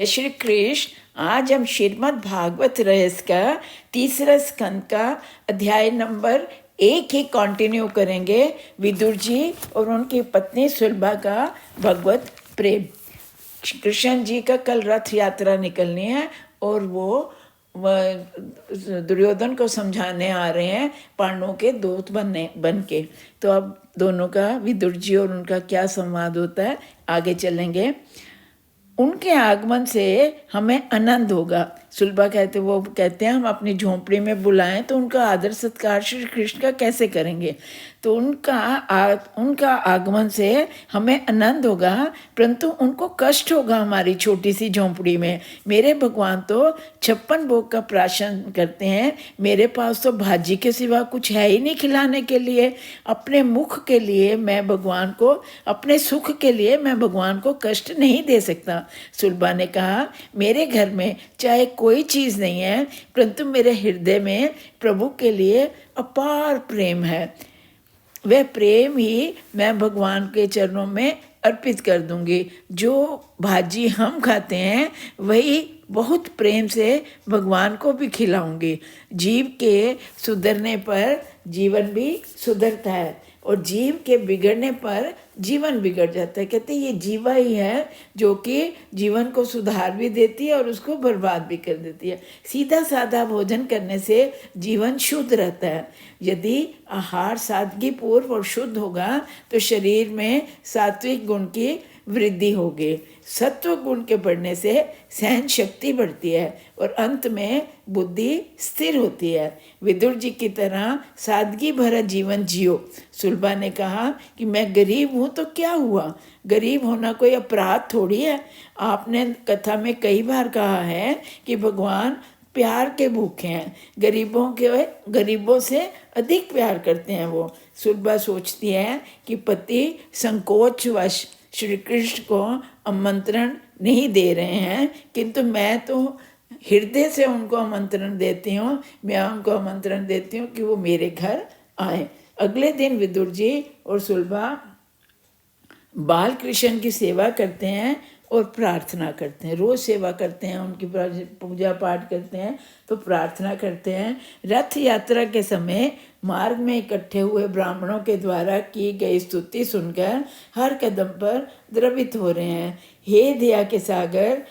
जय श्री कृष्ण। आज हम श्रीमद् भागवत रहस्य का तीसरा स्कंद का अध्याय नंबर 1 ही कंटिन्यू करेंगे। विदुर जी और उनकी पत्नी सुलभा का भगवत प्रेम। कृष्ण जी का कल रथ यात्रा निकलनी है और वो दुर्योधन को समझाने आ रहे हैं पांडवों के दूत बन के। तो अब दोनों का, विदुर जी और उनका क्या संवाद होता है, आगे चलेंगे। उनके आगमन से हमें आनंद होगा। सुलभा वो कहते हैं हम अपनी झोंपड़ी में बुलाएं तो उनका आदर सत्कार श्री कृष्ण का कैसे करेंगे। तो उनका आगमन से हमें आनंद होगा, परंतु उनको कष्ट होगा हमारी छोटी सी झोंपड़ी में। मेरे भगवान तो 56 भोग का प्राशन करते हैं, मेरे पास तो भाजी के सिवा कुछ है ही नहीं खिलाने के लिए। अपने मुख के लिए मैं भगवान को, अपने सुख के लिए मैं भगवान को कष्ट नहीं दे सकता। सुलभा ने कहा मेरे घर में चाहे कोई चीज़ नहीं है, परंतु मेरे हृदय में प्रभु के लिए अपार प्रेम है। वह प्रेम ही मैं भगवान के चरणों में अर्पित कर दूंगी। जो भाजी हम खाते हैं वही बहुत प्रेम से भगवान को भी खिलाऊंगी। जीव के सुधरने पर जीवन भी सुधरता है और जीव के बिगड़ने पर जीवन बिगड़ जाता है। कहते हैं ये जीवा ही है जो कि जीवन को सुधार भी देती है और उसको बर्बाद भी कर देती है। सीधा साधा भोजन करने से जीवन शुद्ध रहता है। यदि आहार सादगी पूर्व और शुद्ध होगा तो शरीर में सात्विक गुण की वृद्धि होगी। सत्व गुण के बढ़ने से सहन शक्ति बढ़ती है और अंत में बुद्धि स्थिर होती है। विदुर जी की तरह सादगी भरा जीवन जियो। सुलभा ने कहा कि मैं गरीब हूँ तो क्या हुआ, गरीब होना कोई अपराध थोड़ी है। आपने कथा में कई बार कहा है कि भगवान प्यार के भूखे हैं, गरीबों से अधिक प्यार करते हैं वो। सुलभा सोचती है कि पति संकोचवश श्री कृष्ण को आमंत्रण नहीं दे रहे हैं, किंतु मैं तो हृदय से उनको आमंत्रण देती हूँ। मैं उनको आमंत्रण देती हूँ कि वो मेरे घर आए। अगले दिन विदुर जी और सुलभा बाल कृष्ण की सेवा करते हैं और प्रार्थना करते हैं। रोज सेवा करते हैं, उनकी पूजा पाठ करते हैं, तो प्रार्थना करते हैं। रथ यात्रा के समय मार्ग में इकट्ठे हुए ब्राह्मणों के द्वारा की गई स्तुति सुनकर हर कदम पर द्रवित हो रहे हैं। हे दया के सागर,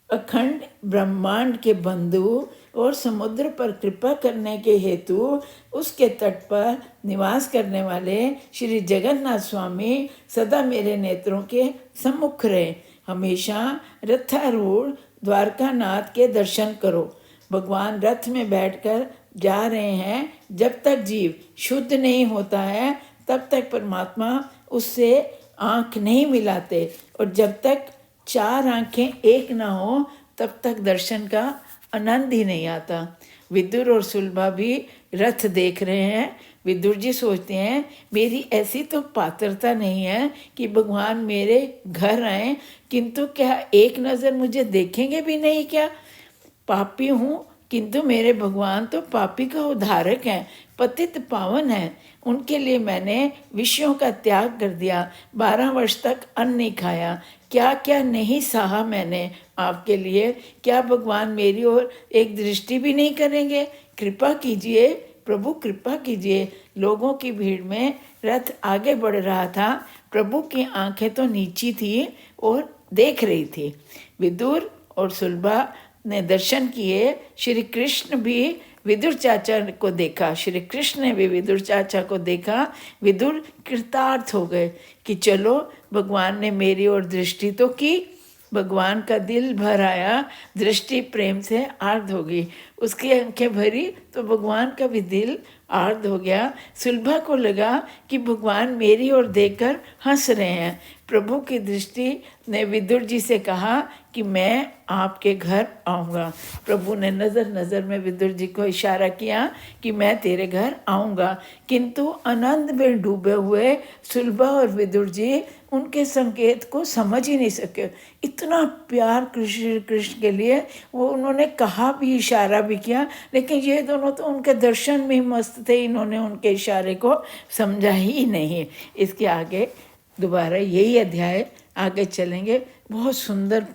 अखंड ब्रह्मांड के बंधु और समुद्र पर कृपा करने के हेतु उसके तट पर निवास करने वाले श्री जगन्नाथ स्वामी सदा मेरे नेत्रों के सम्मुख रहे। हमेशा रथारूढ़ द्वारकानाथ के दर्शन करो। भगवान रथ में बैठकर जा रहे हैं। जब तक जीव शुद्ध नहीं होता है तब तक परमात्मा उससे आँख नहीं मिलाते, और जब तक 4 आँखें एक ना हो तब तक दर्शन का आनंद ही नहीं आता। विदुर और सुलभा भी रथ देख रहे हैं। विदुर जी सोचते हैं मेरी ऐसी तो पात्रता नहीं है कि भगवान मेरे घर आए, किंतु क्या एक नज़र मुझे देखेंगे भी नहीं क्या? पापी हूँ किंतु मेरे भगवान तो पापी का उद्धारक हैं, पतित पावन है। उनके लिए मैंने विषयों का त्याग कर दिया, 12 वर्ष तक अन्न नहीं खाया, क्या क्या नहीं सहा मैंने आपके लिए। क्या भगवान मेरी ओर एक दृष्टि भी नहीं करेंगे? कृपा कीजिए प्रभु, कृपा कीजिए। लोगों की भीड़ में रथ आगे बढ़ रहा था। प्रभु की आंखें तो नीची थी और देख रही थी। विदुर और सुलभा ने दर्शन किए। श्री कृष्ण भी विदुर चाचा को देखा, श्री कृष्ण ने भी विदुर चाचा को देखा। विदुर कृतार्थ हो गए कि चलो भगवान ने मेरी ओर दृष्टि तो की। भगवान का दिल भर आया, दृष्टि प्रेम से आर्द्र होगी। उसकी आंखें भरी तो भगवान का भी दिल आर्द्र हो गया। सुलभा को लगा कि भगवान मेरी ओर देखकर हंस रहे हैं। प्रभु की दृष्टि ने विदुर जी से कहा कि मैं आपके घर आऊँगा। प्रभु ने नज़र में विदुर जी को इशारा किया कि मैं तेरे घर आऊँगा, किंतु आनंद में डूबे हुए सुलभा और विदुर जी उनके संकेत को समझ ही नहीं सके। इतना प्यार कृष्ण के लिए वो उन्होंने कहा भी, इशारा भी किया, लेकिन ये दोनों तो उनके दर्शन में मस्त थे, इन्होंने उनके इशारे को समझा ही नहीं। इसके आगे दोबारा यही अध्याय आगे चलेंगे। बहुत सुंदर